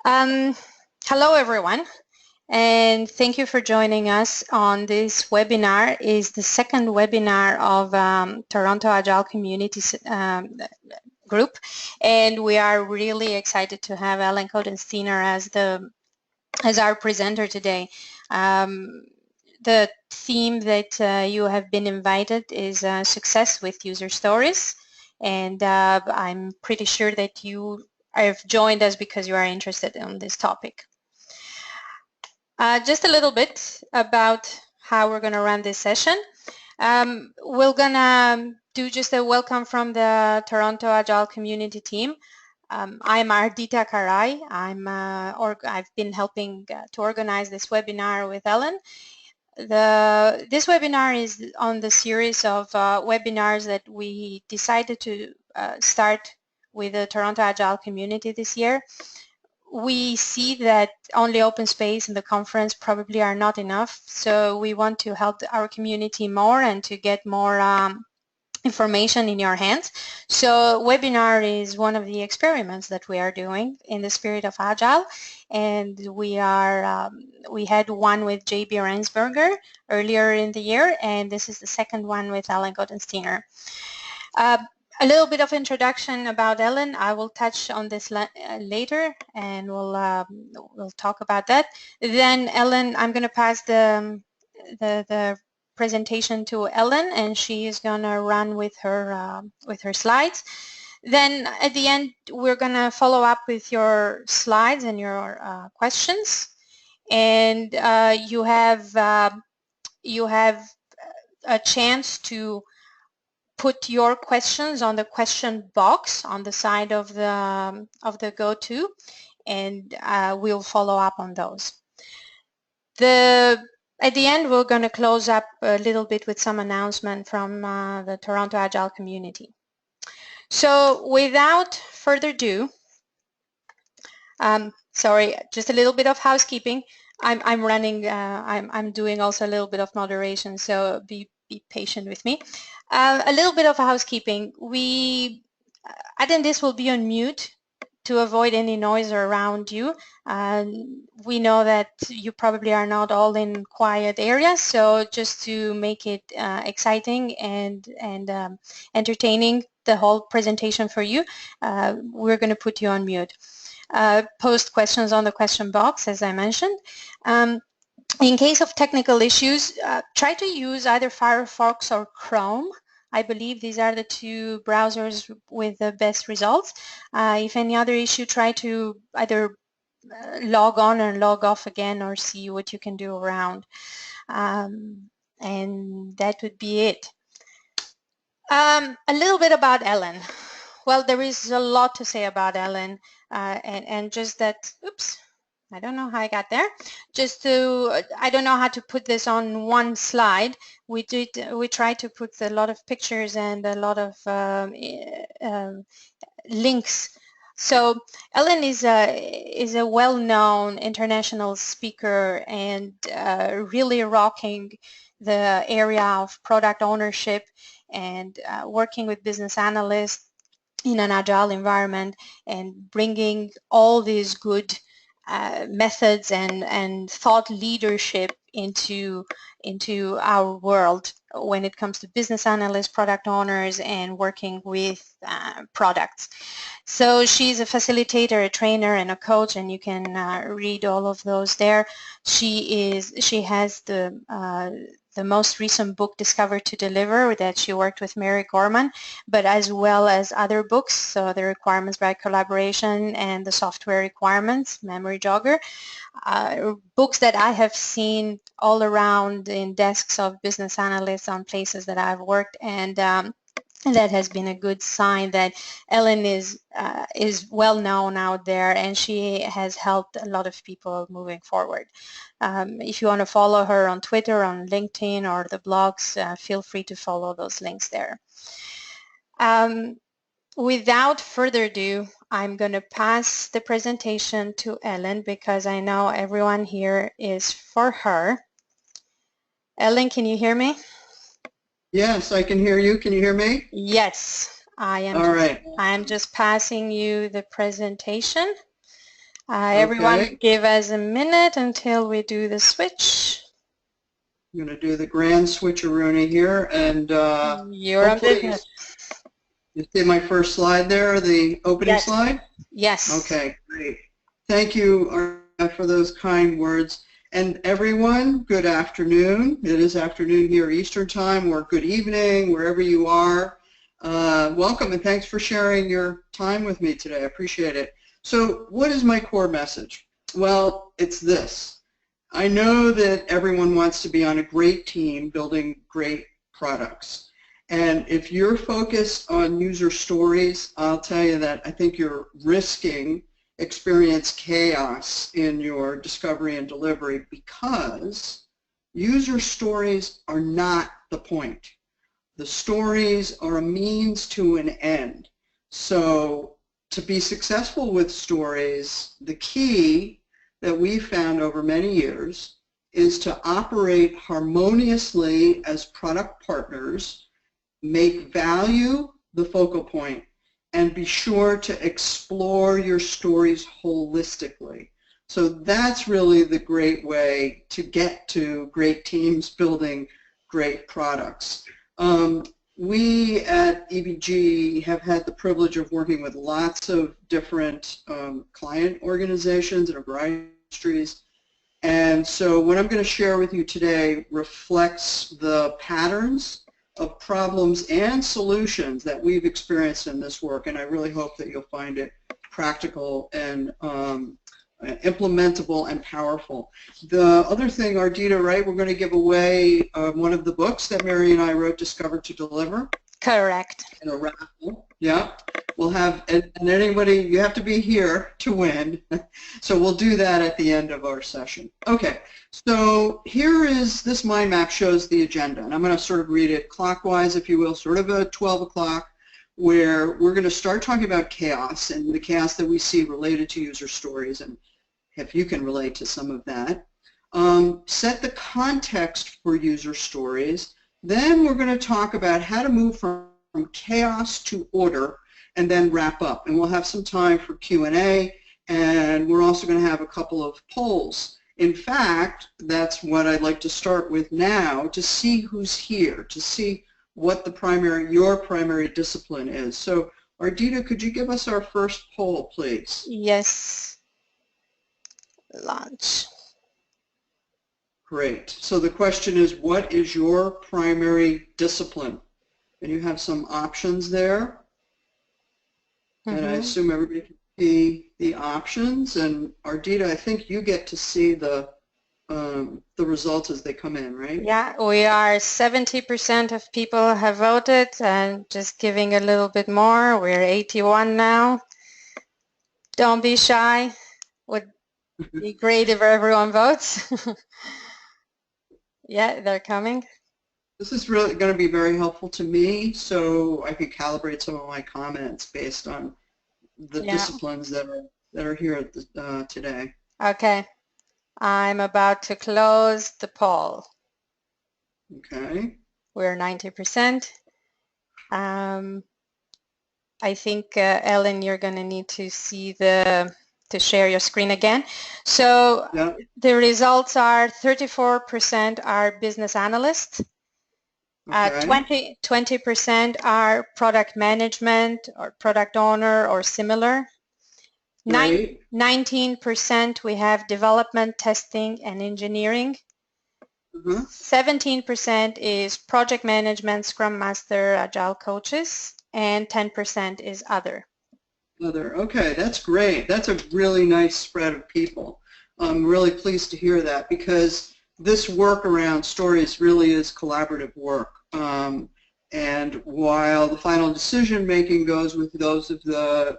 Um, Hello, everyone, and thank you for joining us on this webinar. It's the second webinar of Toronto Agile Community Group, and we are really excited to have Ellen Gottesdiener as our presenter today. The theme that you have been invited is success with user stories, and I'm pretty sure that you have joined us because you are interested in this topic. Just a little bit about how we're going to run this session. We're going to do just a welcome from the Toronto Agile community team. I'm Ardita Karai. I've been helping to organize this webinar with Ellen. This webinar is on the series of webinars that we decided to start with the Toronto Agile community this year. We see that only open space and the conference probably are not enough, so we want to help our community more and to get more information in your hands. So webinar is one of the experiments that we are doing in the spirit of Agile, and we had one with J.B. Rensberger earlier in the year, and this is the second one with Ellen Gottesdiener. A little bit of introduction about Ellen. I will touch on this later, and we'll talk about that. Then Ellen, I'm going to pass the presentation to Ellen, and she is going to run with her slides. Then at the end, we're going to follow up with your slides and your questions, and you have a chance to put your questions on the question box on the side of the go-to, and we'll follow up on those. At the end, we're going to close up a little bit with some announcement from the Toronto Agile community. So without further ado, sorry, just a little bit of housekeeping. I'm doing also a little bit of moderation, so be patient with me. A little bit of housekeeping. I think this will be on mute to avoid any noise around you. We know that you probably are not all in quiet areas, so just to make it exciting and entertaining, the whole presentation for you, we're going to put you on mute. Post questions on the question box, as I mentioned. In case of technical issues, try to use either Firefox or Chrome. I believe these are the two browsers with the best results. If any other issue, try to either log on and log off again or see what you can do around. And that would be it. A little bit about Ellen. Well, there is a lot to say about Ellen, and just that, oops, I don't know how I got there. I don't know how to put this on one slide. We tried to put a lot of pictures and a lot of links. So Ellen is a well-known international speaker and really rocking the area of product ownership and working with business analysts in an agile environment and bringing all these good methods and thought leadership into our world when it comes to business analysts, product owners, and working with products. So she's a facilitator, a trainer, and a coach, and you can read all of those there. She has the most recent book, Discover to Deliver, that she worked with Mary Gorman, but as well as other books, so the Requirements by Collaboration and the Software Requirements, Memory Jogger, books that I have seen all around in desks of business analysts on places that I've worked, and that has been a good sign that Ellen is well known out there, and she has helped a lot of people moving forward. If you want to follow her on Twitter, on LinkedIn, or the blogs, feel free to follow those links there. Without further ado, I'm going to pass the presentation to Ellen because I know everyone here is for her. Ellen, can you hear me? Yes, I can hear you. Can you hear me? Yes, I am. All right. I am just passing you the presentation. Everyone Okay, give us a minute until we do the switch. I'm going to do the grand switcheroonie here, and You're on hopefully business. you see my first slide there, the opening Yes. slide? Yes. Okay, great. Thank you Arna, for those kind words. And everyone, good afternoon. It is afternoon here Eastern Time, or good evening, wherever you are. Welcome, and thanks for sharing your time with me today. I appreciate it. So what is my core message? Well, it's this. I know that everyone wants to be on a great team building great products. And if you're focused on user stories, I'll tell you that I think you're risking experience chaos in your discovery and delivery, because user stories are not the point. The stories are a means to an end. So to be successful with stories, the key that we've found over many years is to operate harmoniously as product partners, make value the focal point, and be sure to explore your stories holistically. So that's really the great way to get to great teams building great products. We at EBG have had the privilege of working with lots of different client organizations in a variety of industries. And so what I'm going to share with you today reflects the patterns of problems and solutions that we've experienced in this work, and I really hope that you'll find it practical and implementable and powerful. The other thing, Ardita, right, we're going to give away one of the books that Mary and I wrote, Discover to Deliver. Correct. In a raffle. Yeah. We'll have, and anybody, you have to be here to win. So we'll do that at the end of our session. Okay. So here is, this mind map shows the agenda, and I'm going to sort of read it clockwise, if you will, sort of a 12 o'clock, where we're going to start talking about chaos and the chaos that we see related to user stories, and if you can relate to some of that. Set the context for user stories. Then we're going to talk about how to move from chaos to order, and then wrap up. And we'll have some time for Q&A, and we're also going to have a couple of polls. In fact, that's what I'd like to start with now, to see who's here, to see what your primary discipline is. So, Ardita, could you give us our first poll, please? Yes. Launch. Great. So the question is, what is your primary discipline? And you have some options there. And I assume everybody can see the options. And Ardita, I think you get to see the results as they come in, right? Yeah, we are 70% of people have voted, and just giving a little bit more. We're 81 now. Don't be shy. Would be great if everyone votes. Yeah, they're coming. This is really going to be very helpful to me, so I can calibrate some of my comments based on the disciplines that are here today. Okay, I'm about to close the poll. Okay. We're 90%. I think Ellen, you're going to need to see to share your screen again. So the results are 34% are business analysts. 20% are product management or product owner or similar. 19% we have development, testing, and engineering. 17% is project management, Scrum Master, Agile coaches, and 10% is other. Other. Okay, that's great. That's a really nice spread of people. I'm really pleased to hear that, because this work around stories really is collaborative work. And while the final decision making goes with those of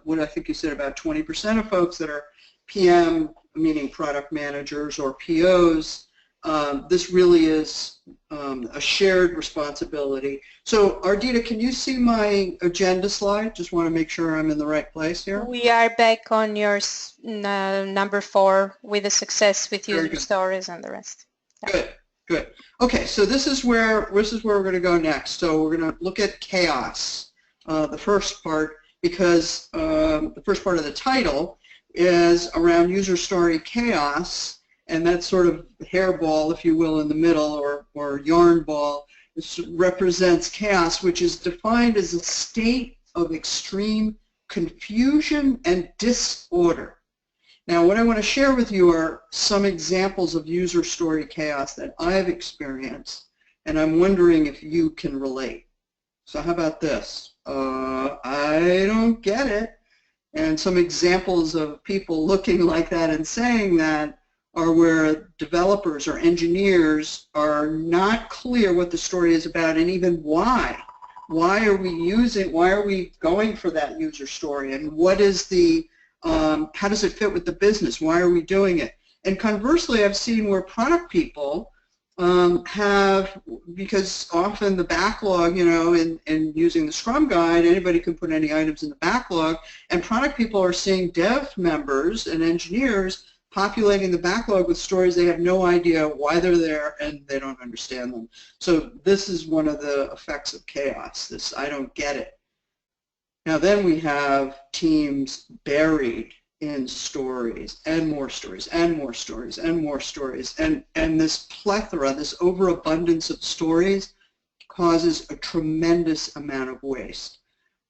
what I think you said, about 20% of folks that are PM, meaning product managers or POs, this really is a shared responsibility. So Ardita, can you see my agenda slide? Just want to make sure I'm in the right place here. We are back on your number 4 with the success with user stories and the rest. Yeah. Good. Good. Okay, so this is where we're going to go next. So we're going to look at chaos, the first part, because the first part of the title, is around user story chaos, and that sort of hairball, if you will, in the middle, or yarn ball, represents chaos, which is defined as a state of extreme confusion and disorder. Now, what I want to share with you are some examples of user story chaos that I've experienced, and I'm wondering if you can relate. So how about this? I don't get it. And some examples of people looking like that and saying that are where developers or engineers are not clear what the story is about and even why. Why are we going for that user story, and what is the, how does it fit with the business? Why are we doing it? And conversely, I've seen where product people because often the backlog, in using the Scrum Guide, anybody can put any items in the backlog, and product people are seeing dev members and engineers populating the backlog with stories they have no idea why they're there and they don't understand them. So this is one of the effects of chaos, this I don't get it. Now then we have teams buried in stories and more stories and more stories and more stories, and this plethora, this overabundance of stories causes a tremendous amount of waste.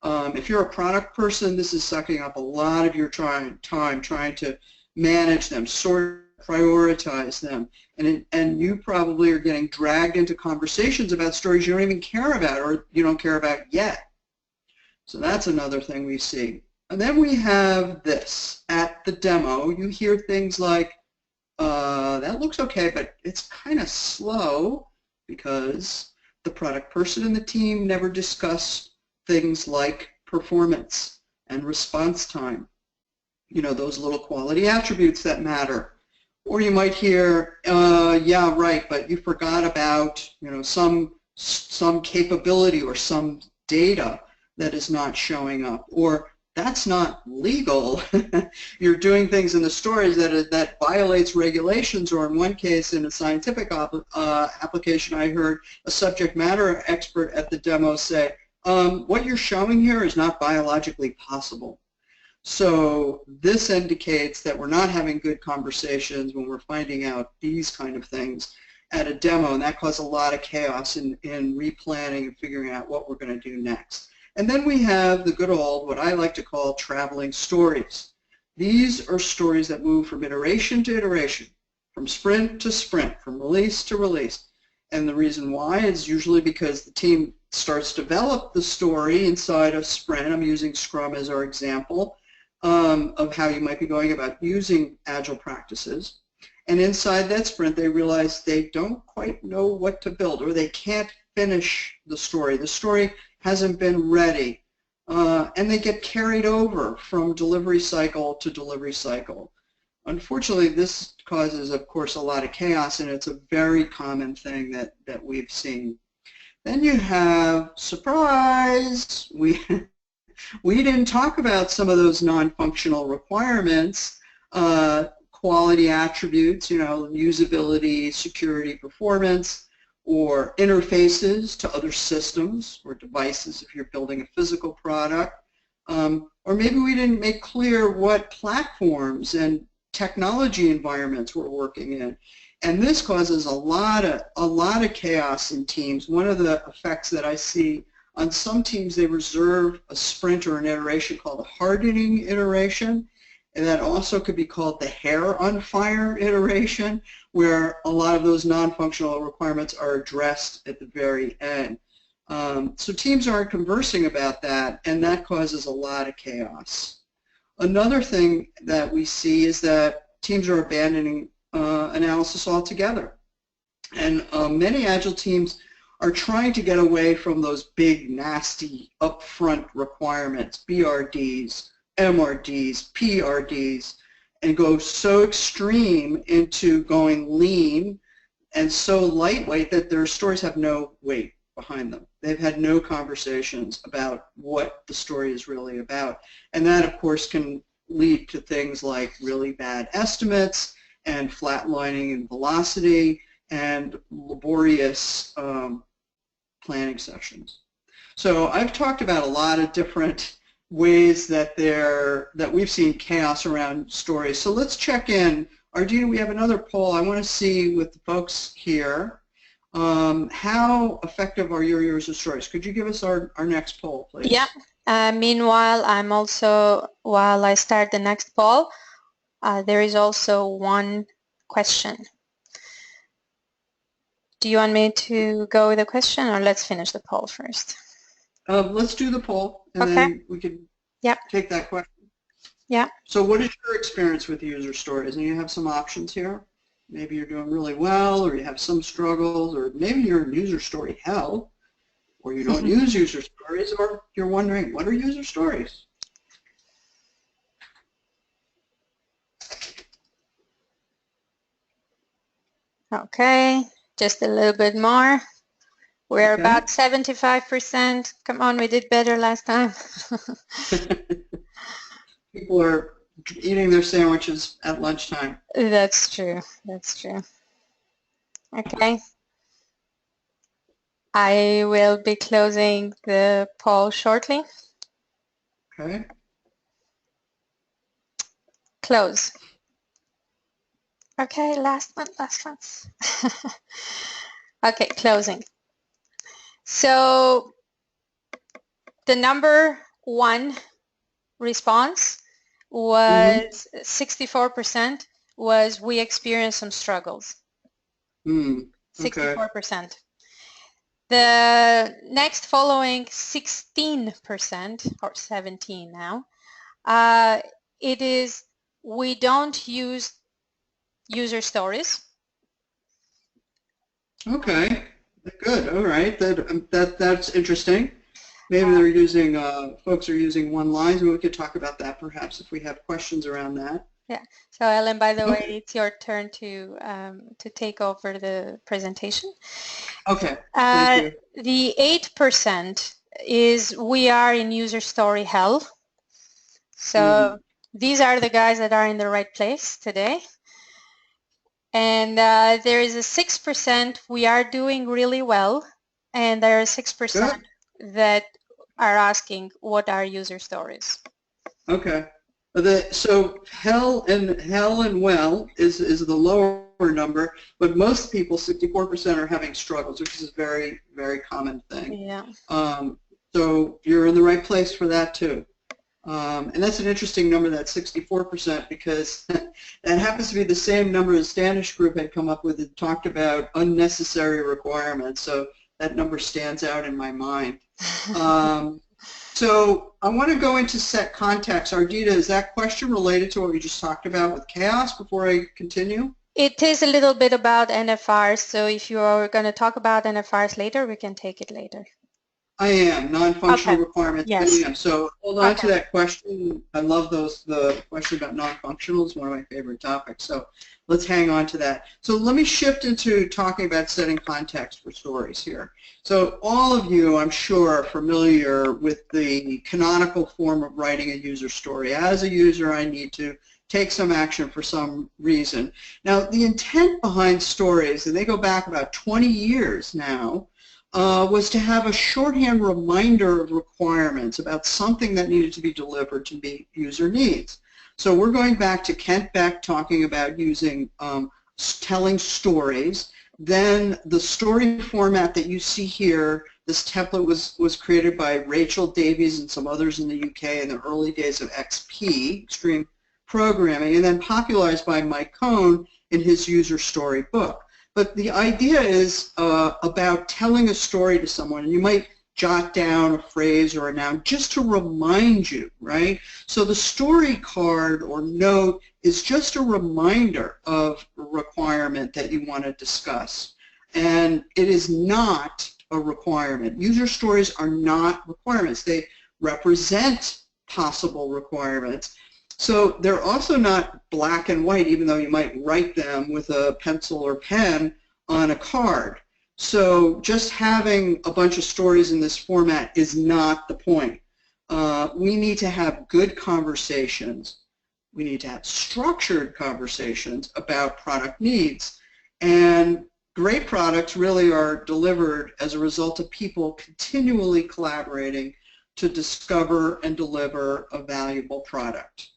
If you're a product person, this is sucking up a lot of your time trying to manage them, sort, prioritize them, and you probably are getting dragged into conversations about stories you don't even care about or you don't care about yet. So that's another thing we see. And then we have this. At the demo, you hear things like, that looks okay, but it's kind of slow, because the product person and the team never discussed things like performance and response time. Those little quality attributes that matter. Or you might hear, yeah, right, but you forgot about, some capability or some data that is not showing up. Or that's not legal. You're doing things in the stories that violates regulations, or in one case, in a scientific application, I heard a subject matter expert at the demo say, what you're showing here is not biologically possible. So this indicates that we're not having good conversations when we're finding out these kind of things at a demo, and that caused a lot of chaos in replanning and figuring out what we're going to do next. And then we have the good old, what I like to call, traveling stories. These are stories that move from iteration to iteration, from sprint to sprint, from release to release. And the reason why is usually because the team starts to develop the story inside a sprint. I'm using Scrum as our example of how you might be going about using Agile practices. And inside that sprint, they realize they don't quite know what to build, or they can't finish the story. The story hasn't been ready, and they get carried over from delivery cycle to delivery cycle. Unfortunately, this causes, of course, a lot of chaos, and it's a very common thing that we've seen. Then you have, surprise, we didn't talk about some of those non-functional requirements, quality attributes, usability, security, performance, or interfaces to other systems or devices if you're building a physical product. Or maybe we didn't make clear what platforms and technology environments we're working in. And this causes a lot of chaos in teams. One of the effects that I see on some teams, they reserve a sprint or an iteration called a hardening iteration, and that also could be called the hair on fire iteration, where a lot of those non-functional requirements are addressed at the very end. So teams aren't conversing about that, and that causes a lot of chaos. Another thing that we see is that teams are abandoning analysis altogether. And many Agile teams are trying to get away from those big, nasty, upfront requirements, BRDs, MRDs, PRDs, and go so extreme into going lean and so lightweight that their stories have no weight behind them. They've had no conversations about what the story is really about. And that, of course, can lead to things like really bad estimates and flatlining in velocity and laborious planning sessions. So I've talked about a lot of different ways that we've seen chaos around stories. So let's check in. Ardita, we have another poll. I want to see with the folks here, how effective are your user stories? Could you give us our next poll, please? Yeah. Meanwhile, while I start the next poll, there is also one question. Do you want me to go with the question, or let's finish the poll first? Let's do the poll, and okay. then we can take that question. Yeah. So what is your experience with user stories? And you have some options here. Maybe you're doing really well, or you have some struggles, or maybe you're in user story hell, or you don't use user stories, or you're wondering, what are user stories? Okay, just a little bit more. We're about 75%. Come on, we did better last time. People are eating their sandwiches at lunchtime. That's true. That's true. Okay. I will be closing the poll shortly. Okay. Close. Okay, last one. Okay, closing. So the number one response was 64% was we experienced some struggles. 64%. The next following 16%, or 17 now, it is we don't use user stories. Okay, good. All right, that's interesting. Maybe they're using folks are using one-liners. We could talk about that perhaps if we have questions around that. Yeah. So Ellen, by the way, it's your turn to take over the presentation. Okay. Thank you. The 8% is we are in user story hell. So these are the guys that are in the right place today. And there is a 6% we are doing really well, and there are 6% that are asking what are user stories. Okay. So hell and well is the lower number, but most people, 64%, are having struggles, which is a very, very common thing. Yeah. So you're in the right place for that too. And that's an interesting number, that 64%, because that happens to be the same number the Standish Group had come up with and talked about unnecessary requirements. So that number stands out in my mind. So I want to go into set context. Ardita, is that question related to what we just talked about with chaos before I continue? It is a little bit about NFRs, so if you are going to talk about NFRs later, we can take it later. I am, non-functional requirements. Yes. I am. So hold on to that question. I love the question about non-functional is one of my favorite topics. So let's hang on to that. So let me shift into talking about setting context for stories here. So all of you, I'm sure, are familiar with the canonical form of writing a user story. As a user, I need to take some action for some reason. Now, the intent behind stories, and they go back about 20 years now, was to have a shorthand reminder of requirements about something that needed to be delivered to meet user needs. So we're going back to Kent Beck talking about using telling stories. Then the story format that you see here, this template was created by Rachel Davies and some others in the UK in the early days of XP, Extreme Programming, and then popularized by Mike Cohn in his user story book. But the idea is about telling a story to someone, and you might jot down a phrase or a noun just to remind you, right? So the story card or note is just a reminder of a requirement that you want to discuss. And it is not a requirement. User stories are not requirements. They represent possible requirements. So they're also not black and white, even though you might write them with a pencil or pen on a card. So just having a bunch of stories in this format is not the point. We need to have good conversations. We need to have structured conversations about product needs. And great products really are delivered as a result of people continually collaborating to discover and deliver a valuable product.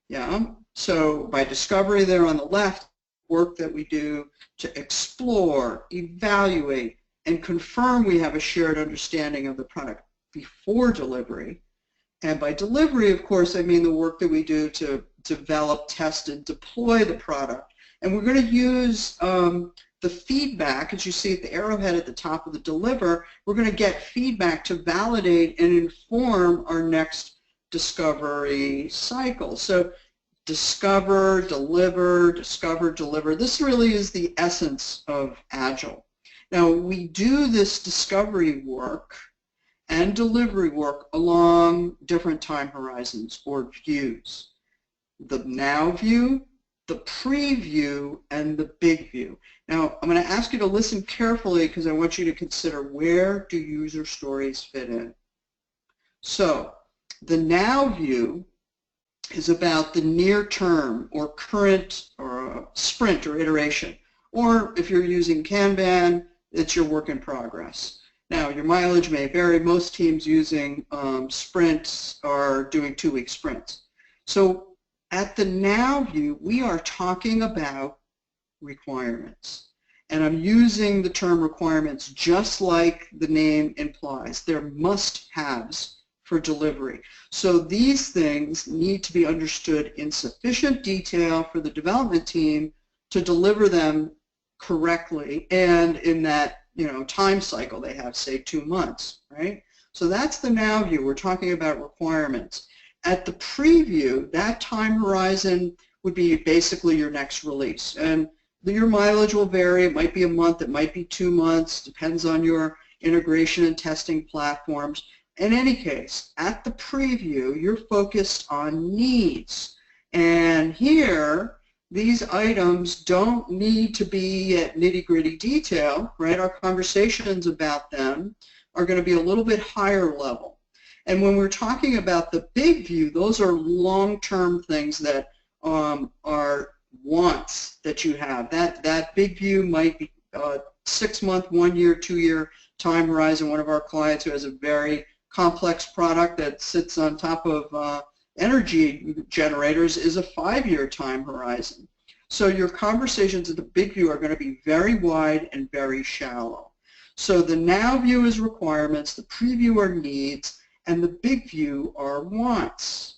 Yeah, so by discovery there on the left, work that we do to explore, evaluate, and confirm we have a shared understanding of the product before delivery. And by delivery, of course, I mean the work that we do to develop, test, and deploy the product. And we're going to use the feedback, as you see at the arrowhead at the top of the deliver, we're going to get feedback to validate and inform our next discovery cycle. So discover, deliver, discover, deliver. This really is the essence of Agile. Now, we do this discovery work and delivery work along different time horizons or views. The now view, the preview, and the big view. Now, I'm going to ask you to listen carefully because I want you to consider where do user stories fit in. So, the now view is about the near term or current or sprint or iteration. Or if you're using Kanban, it's your work in progress. Now, your mileage may vary. Most teams using sprints are doing 2-week sprints. So at the now view, we are talking about requirements. And I'm using the term requirements just like the name implies. They're must-haves for delivery. So these things need to be understood in sufficient detail for the development team to deliver them correctly and in that time cycle they have, say 2 months, right? So that's the now view. We're talking about requirements. At the preview, that time horizon would be basically your next release. And your mileage will vary. It might be a month, it might be 2 months, depends on your integration and testing platforms. In any case, at the preview, you're focused on needs. And here, these items don't need to be at nitty-gritty detail, right? Our conversations about them are going to be a little bit higher level. And when we're talking about the big view, those are long-term things that are wants that you have. That big view might be 6-month, 1-year, 2-year time horizon. One of our clients who has a very complex product that sits on top of energy generators is a 5-year time horizon. So your conversations at the big view are going to be very wide and very shallow. So the now view is requirements, the preview are needs, and the big view are wants.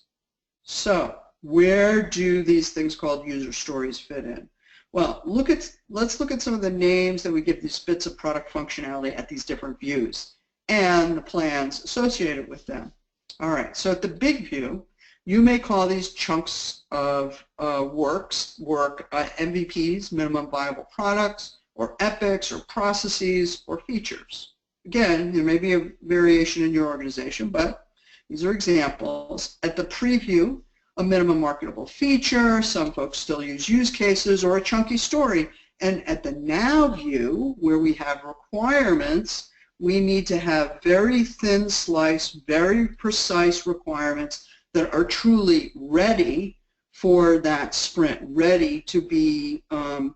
So where do these things called user stories fit in? Well, let's look at some of the names that we give these bits of product functionality at these different views and the plans associated with them. All right, so at the big view, you may call these chunks of work MVPs, minimum viable products, or epics, or processes, or features. Again, there may be a variation in your organization, but these are examples. At the preview, a minimum marketable feature, some folks still use cases, or a chunky story. And at the now view, where we have requirements, we need to have very thin slice, very precise requirements that are truly ready for that sprint, ready to be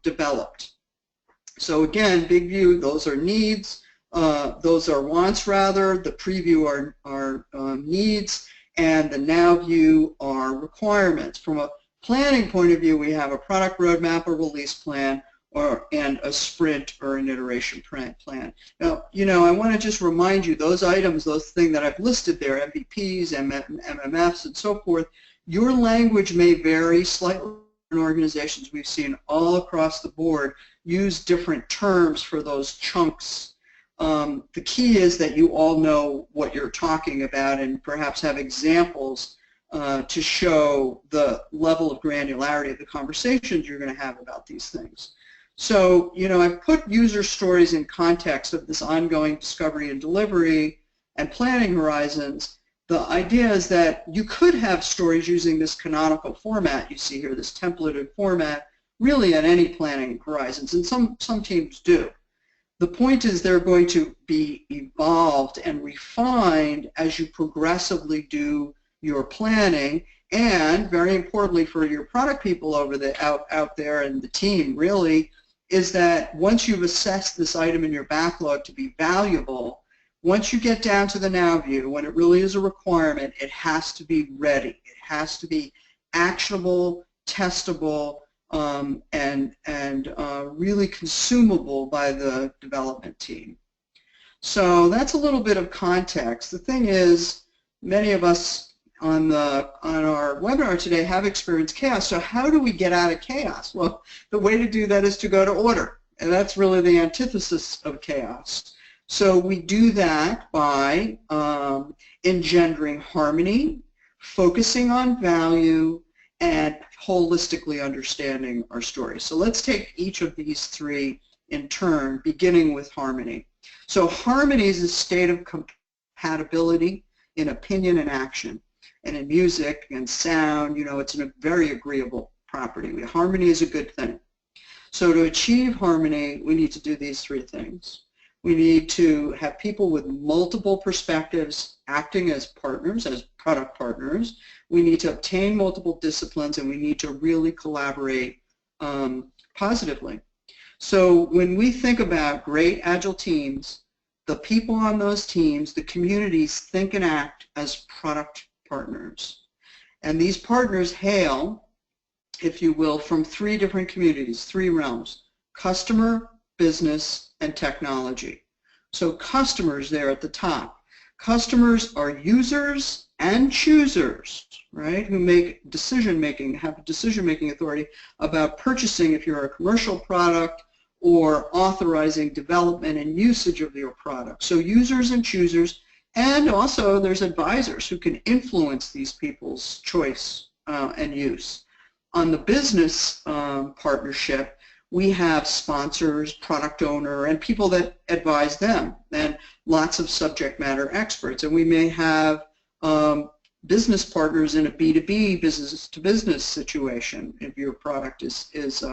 developed. So again, big view, those are needs, those are wants rather, the preview are needs, and the now view are requirements. From a planning point of view, we have a product roadmap, a release plan, and a sprint or an iteration plan. Now, I want to just remind you, those items, those things that I've listed there, MVPs, MMFs, and so forth, your language may vary slightly in organizations. We've seen all across the board use different terms for those chunks. The key is that you all know what you're talking about and perhaps have examples to show the level of granularity of the conversations you're going to have about these things. So, I've put user stories in context of this ongoing discovery and delivery and planning horizons. The idea is that you could have stories using this canonical format you see here, this templated format, really at any planning horizons, and some teams do. The point is they're going to be evolved and refined as you progressively do your planning, and very importantly for your product people out there and the team really, is that once you've assessed this item in your backlog to be valuable, once you get down to the now view, when it really is a requirement, it has to be ready. It has to be actionable, testable, and really consumable by the development team. So that's a little bit of context. The thing is, many of us on our webinar today have experienced chaos. So how do we get out of chaos? Well, the way to do that is to go to order, and that's really the antithesis of chaos. So we do that by engendering harmony, focusing on value, and holistically understanding our story. So let's take each of these three in turn, beginning with harmony. So harmony is a state of compatibility in opinion and action. And in music and sound, it's a very agreeable property. Harmony is a good thing. So to achieve harmony, we need to do these three things. We need to have people with multiple perspectives acting as partners, as product partners. We need to obtain multiple disciplines, and we need to really collaborate positively. So when we think about great agile teams, the people on those teams, the communities think and act as product partners. And these partners hail, if you will, from three different communities, three realms: customer, business, and technology. So customers there at the top. Customers are users and choosers, right, who make decision-making, have decision-making authority about purchasing if you're a commercial product, or authorizing development and usage of your product. So users and choosers, and also there's advisors who can influence these people's choice and use. On the business partnership, we have sponsors, product owner, and people that advise them, and lots of subject matter experts. And we may have business partners in a B2B, business-to-business situation if your product is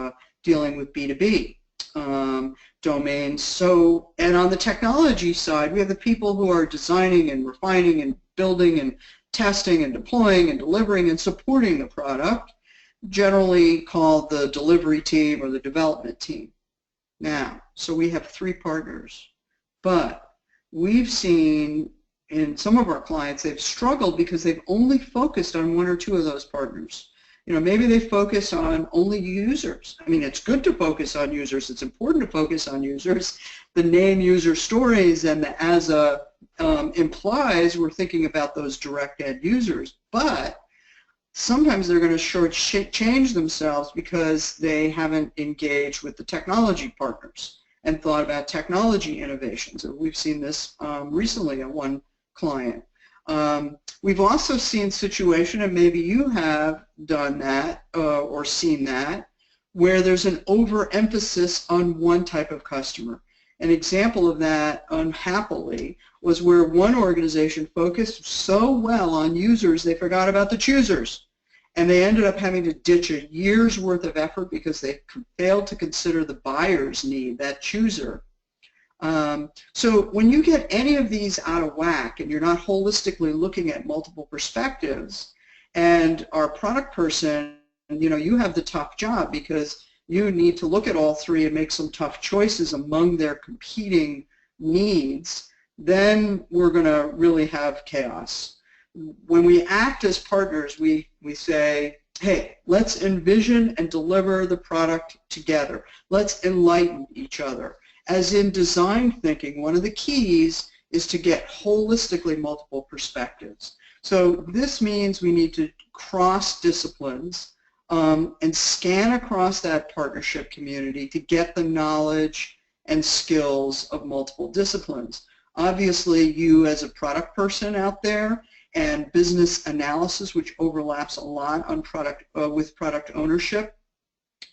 dealing with B2B domains. So, and on the technology side, we have the people who are designing and refining and building and testing and deploying and delivering and supporting the product, generally called the delivery team or the development team. Now, so we have three partners, but we've seen in some of our clients they've struggled because they've only focused on one or two of those partners. Maybe they focus on only users. I mean, it's good to focus on users. It's important to focus on users. The name User Stories and the ASA implies we're thinking about those direct end users, but sometimes they're going to shortchange themselves because they haven't engaged with the technology partners and thought about technology innovations. And we've seen this recently at one client. We've also seen situation, and maybe you have done that or seen that, where there's an overemphasis on one type of customer. An example of that, unhappily, was where one organization focused so well on users they forgot about the choosers. And they ended up having to ditch a year's worth of effort because they failed to consider the buyer's need, that chooser. So when you get any of these out of whack and you're not holistically looking at multiple perspectives, and our product person, you have the tough job because you need to look at all three and make some tough choices among their competing needs, then we're going to really have chaos. When we act as partners, we say, hey, let's envision and deliver the product together. Let's enlighten each other. As in design thinking, one of the keys is to get holistically multiple perspectives. So this means we need to cross disciplines and scan across that partnership community to get the knowledge and skills of multiple disciplines. Obviously, you as a product person out there and business analysis, which overlaps a lot on with product ownership,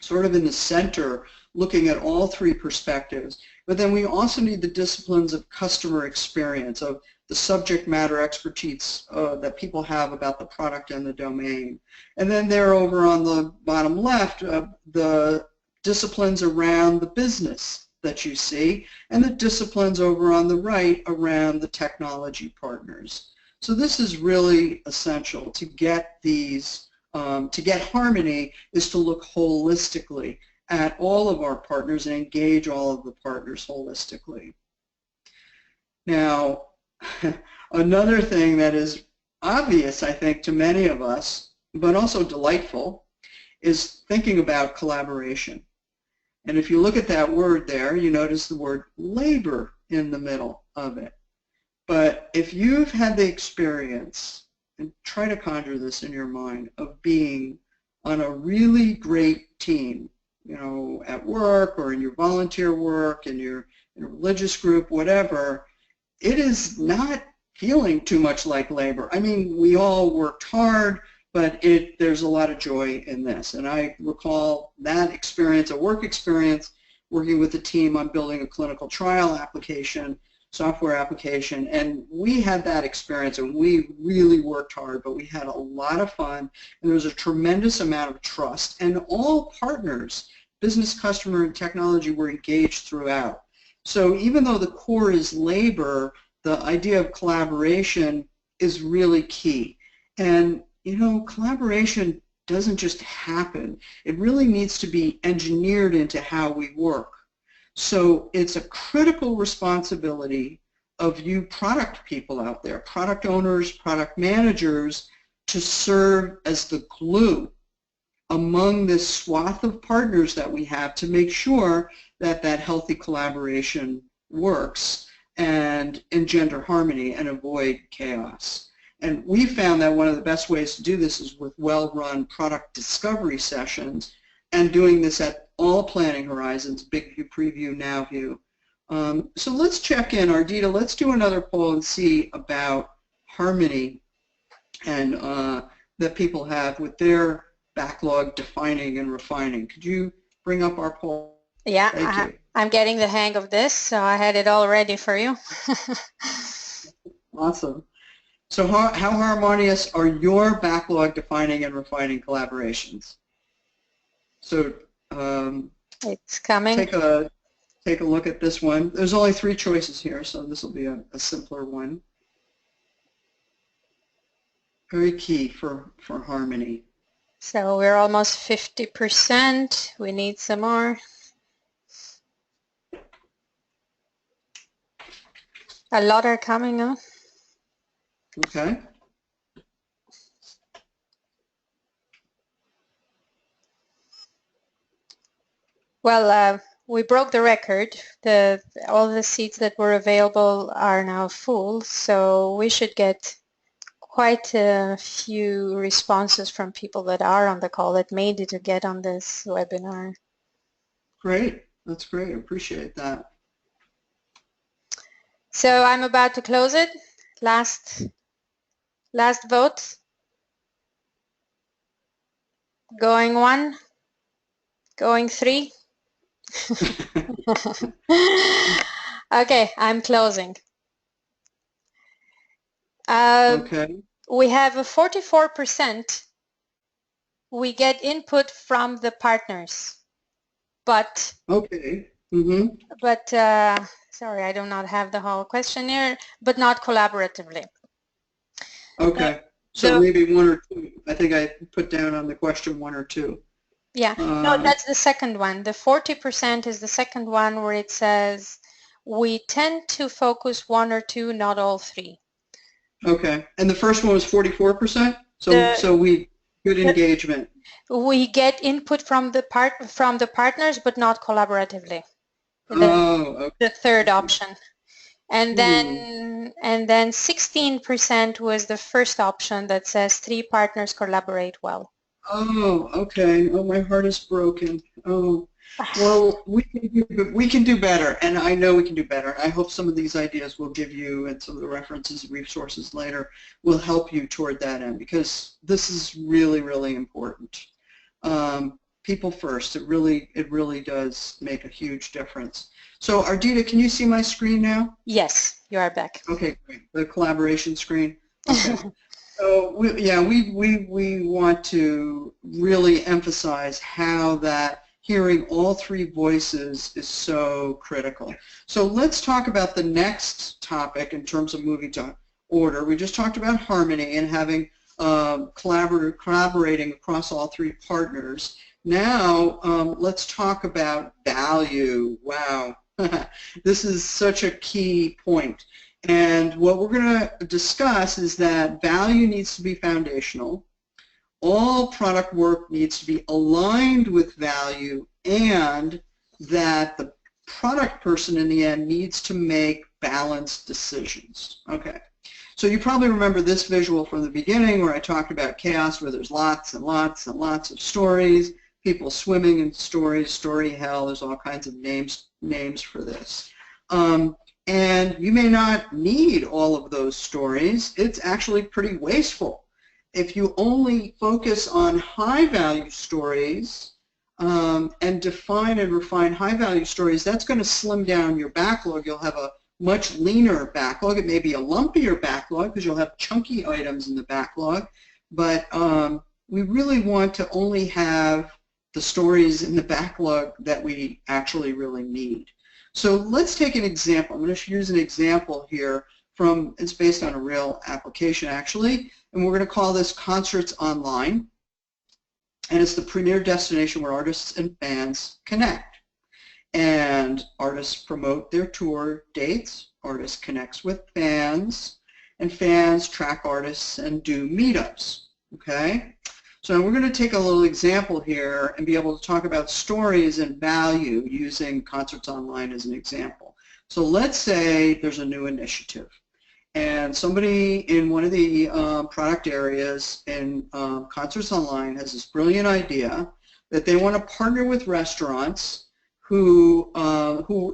sort of in the center, looking at all three perspectives. But then we also need the disciplines of customer experience, of the subject matter expertise that people have about the product and the domain. And then there over on the bottom left, the disciplines around the business that you see, and the disciplines over on the right around the technology partners. So this is really essential to get these, to get harmony is to look holistically at all of our partners and engage all of the partners holistically. Now, Another thing that is obvious, I think, to many of us, but also delightful, is thinking about collaboration. And if you look at that word there, you notice the word labor in the middle of it. But if you've had the experience, and try to conjure this in your mind, of being on a really great team, you know, at work or in your volunteer work, in your religious group, whatever, it is not feeling too much like labor. I mean, we all worked hard, but there's a lot of joy in this. And I recall that experience, a work experience, working with a team on building a clinical trial application, software application, and we had that experience, and we really worked hard, but we had a lot of fun, and there was a tremendous amount of trust, and all partners, business, customer, and technology, were engaged throughout. So even though the core is labor, the idea of collaboration is really key. And you know, collaboration doesn't just happen. It really needs to be engineered into how we work. So it's a critical responsibility of you product people out there, product owners, product managers, to serve as the glue among this swath of partners that we have to make sure that that healthy collaboration works and engender harmony and avoid chaos. And we found that one of the best ways to do this is with well-run product discovery sessions and doing this at all planning horizons, big view, preview, now view. So let's check in, Ardita, let's do another poll and see about harmony and that people have with their backlog defining and refining. Could you bring up our poll? Yeah, Thank you. I'm getting the hang of this, so I had it all ready for you. Awesome. So how harmonious are your backlog defining and refining collaborations? So it's coming. Take a look at this one. There's only 3 choices here, so this will be a simpler one. Very key for harmony. So we're almost 50%. We need some more. A lot are coming up. Okay. Well, we broke the record. All the seats that were available are now full, so we should get quite a few responses from people that are on the call that made it to get on this webinar. Great. That's great. I appreciate that. So I'm about to close it. Last vote. Going 1. Going 3. Okay, I'm closing. Okay. We have a 44%. We get input from the partners, but okay. Mm-hmm. But sorry, I do not have the whole questionnaire, but not collaboratively. Okay. So maybe 1 or 2. I think I put down on the question 1 or 2. Yeah, no, that's the second one. The 40% is the second one where it says we tend to focus 1 or 2, not all 3. Okay, and the first one was 44%. So we good engagement. We get input from the partners, but not collaboratively. Okay. The third option, and then 16% was the first option that says 3 partners collaborate well. Oh, okay. Oh, my heart is broken. Oh, well, we can do better, and I know we can do better. I hope some of these ideas will give you, and some of the references and resources later will help you toward that end, because this is really, really important. People first. It really does make a huge difference. So, Ardita, can you see my screen now? Yes, you are back. Okay, great. The collaboration screen. Okay. So we want to really emphasize how that hearing all 3 voices is so critical. So let's talk about the next topic in terms of moving to order. We just talked about harmony and having collaborating across all 3 partners. Now let's talk about value. Wow, this is such a key point. And what we're going to discuss is that value needs to be foundational. All product work needs to be aligned with value, and that the product person in the end needs to make balanced decisions. Okay. So you probably remember this visual from the beginning where I talked about chaos, where there's lots and lots and lots of stories, people swimming in stories, story hell. There's all kinds of names for this. And you may not need all of those stories. It's actually pretty wasteful. If you only focus on high-value stories and define and refine high-value stories, that's going to slim down your backlog. You'll have a much leaner backlog. It may be a lumpier backlog because you'll have chunky items in the backlog, but we really want to only have the stories in the backlog that we actually really need. So let's take an example. I'm going to use an example here from, it's based on a real application actually, and we're going to call this Concerts Online, and it's the premier destination where artists and fans connect. And artists promote their tour dates, artists connects with fans, and fans track artists and do meetups, okay? So we're going to take a little example here and be able to talk about stories and value using Concerts Online as an example. So let's say there's a new initiative, and somebody in one of the product areas in Concerts Online has this brilliant idea that they want to partner with restaurants who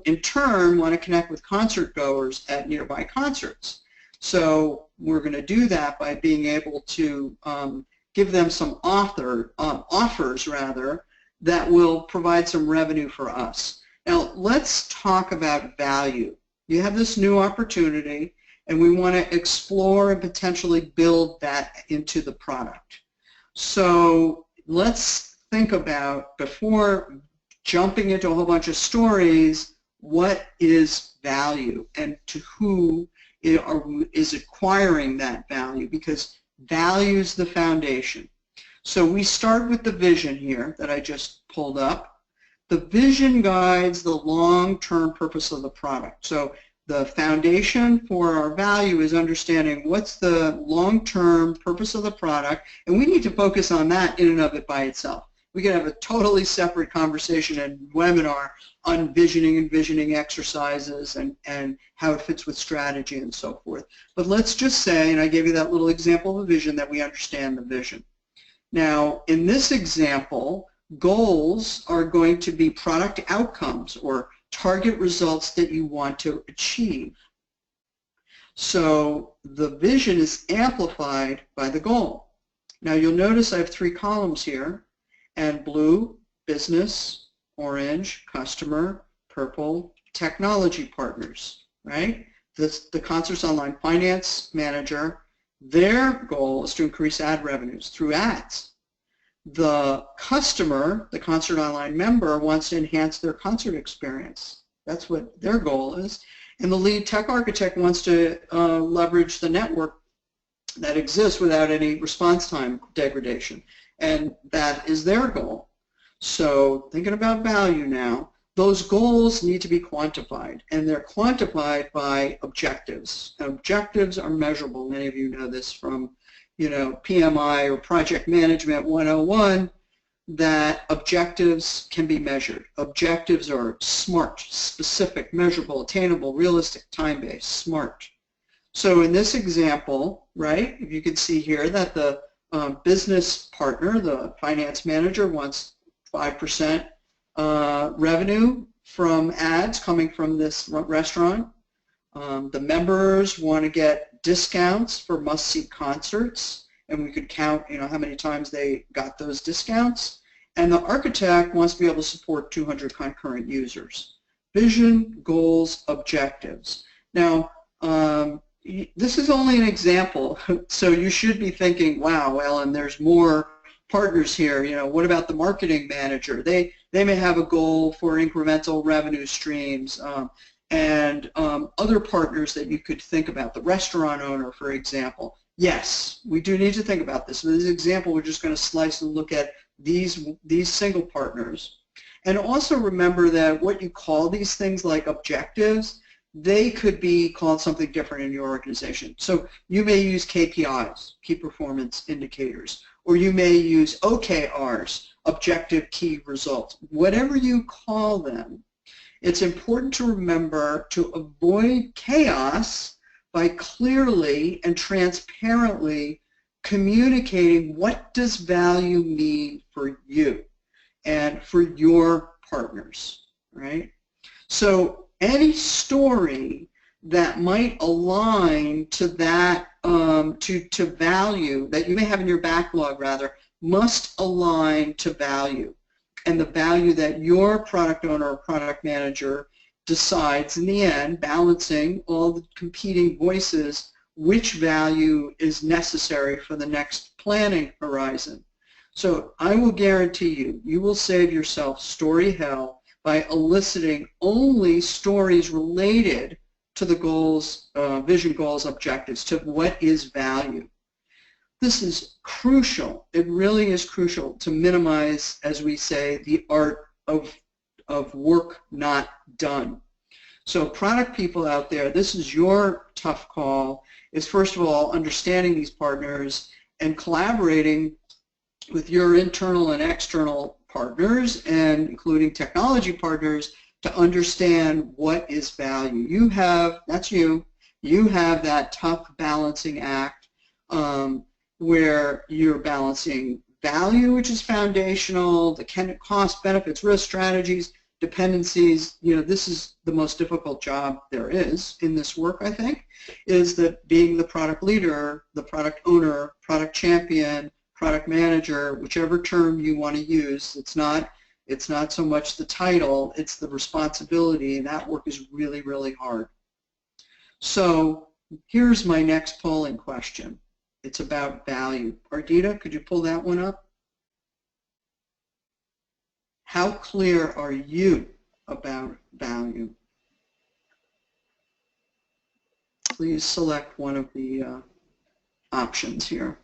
in turn want to connect with concert goers at nearby concerts. So we're going to do that by being able to give them some offers that will provide some revenue for us. Now let's talk about value. You have this new opportunity and we want to explore and potentially build that into the product. So let's think about, before jumping into a whole bunch of stories, what is value and to who is acquiring that value, because value is the foundation. So we start with the vision here that I just pulled up. The vision guides the long-term purpose of the product. So the foundation for our value is understanding what's the long-term purpose of the product, and we need to focus on that in and of it by itself. We could have a totally separate conversation and webinar on visioning and visioning exercises and how it fits with strategy and so forth. But let's just say, and I gave you that little example of a vision, that we understand the vision. Now, in this example, goals are going to be product outcomes or target results that you want to achieve. So the vision is amplified by the goal. Now you'll notice I have 3 columns here, and blue, business, orange, customer, purple, technology partners, right? The Concerts Online finance manager, their goal is to increase ad revenues through ads. The customer, the Concert Online member, wants to enhance their concert experience. That's what their goal is. And the lead tech architect wants to leverage the network that exists without any response time degradation. And that is their goal. So thinking about value now, those goals need to be quantified, and they're quantified by objectives. And objectives are measurable. Many of you know this from, PMI or Project Management 101, that objectives can be measured. Objectives are SMART, specific, measurable, attainable, realistic, time-based, SMART. So in this example, right, if you can see here that the business partner, the finance manager, wants 5% revenue from ads coming from this restaurant. The members want to get discounts for must-see concerts, and we could count, how many times they got those discounts. And the architect wants to be able to support 200 concurrent users. Vision, goals, objectives. Now, this is only an example, so you should be thinking, wow, Ellen, there's more partners here. What about the marketing manager? They may have a goal for incremental revenue streams, and other partners that you could think about. The restaurant owner, for example. Yes, we do need to think about this. In this example, we're just going to slice and look at these single partners. And also remember that what you call these things like objectives, they could be called something different in your organization. So you may use KPIs, key performance indicators, or you may use OKRs, objective key results. Whatever you call them, it's important to remember to avoid chaos by clearly and transparently communicating what does value mean for you and for your partners, right? So any story that might align to that, to value that you may have in your backlog, rather, must align to value. And the value that your product owner or product manager decides in the end, balancing all the competing voices, which value is necessary for the next planning horizon. So I will guarantee you, you will save yourself story hell by eliciting only stories related to the goals, vision goals, objectives, to what is value. This is crucial. It really is crucial to minimize, as we say, the art of work not done. So product people out there, this is your tough call, is first of all understanding these partners and collaborating with your internal and external partners, and including technology partners, to understand what is value. You have, that's you have that tough balancing act where you're balancing value, which is foundational, the cost, benefits, risk, strategies, dependencies. You know, this is the most difficult job there is in this work, I think, is that being the product leader, the product owner, product champion, product manager, whichever term you want to use. It's not so much the title, it's the responsibility, and that work is really, really hard. So here's my next polling question. It's about value. Ardita, could you pull that one up? How clear are you about value? Please select one of the options here.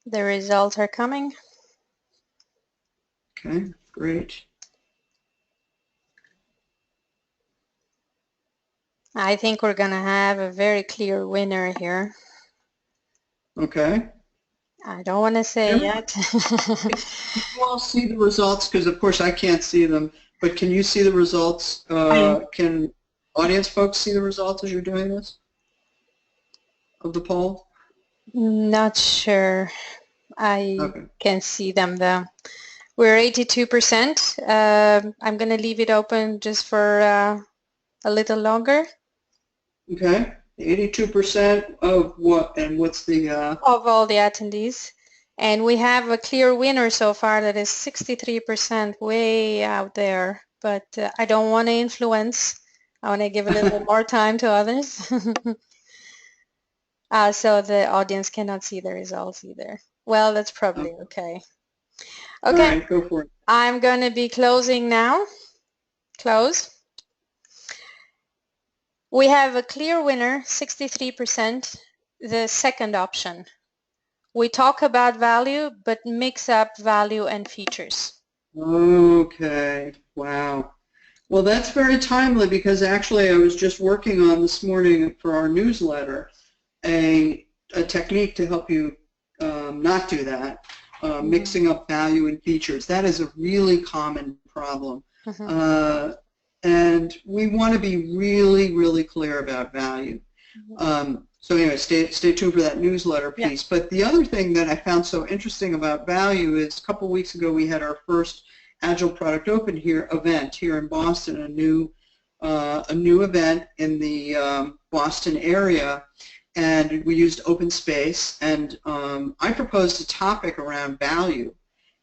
The results are coming. Okay, great. I think we're going to have a very clear winner here. Okay. I don't want to say yet. Can you all see the results? Because of course I can't see them, but can you see the results? Can audience folks see the results as you're doing this of the poll? Not sure. I can see them though. We're 82%. I'm going to leave it open just for a little longer. Okay. 82% of what, and what's the... Of all the attendees. And we have a clear winner so far that is 63%, way out there. But I don't want to influence. I want to give a little bit more time to others. So the audience cannot see the results either. Well, that's probably okay. Okay. All right, go for it. I'm going to be closing now. Close. We have a clear winner, 63%, the second option. We talk about value, but mix up value and features. Okay, wow. Well, that's very timely, because actually I was just working on this morning for our newsletter a technique to help you not do that, mixing up value and features. That is a really common problem. And we want to be really, really clear about value. So anyway, stay tuned for that newsletter piece. Yeah. But the other thing that I found so interesting about value is a couple weeks ago we had our first Agile Product Open event here in Boston, a new event in the Boston area, and we used open space, and I proposed a topic around value,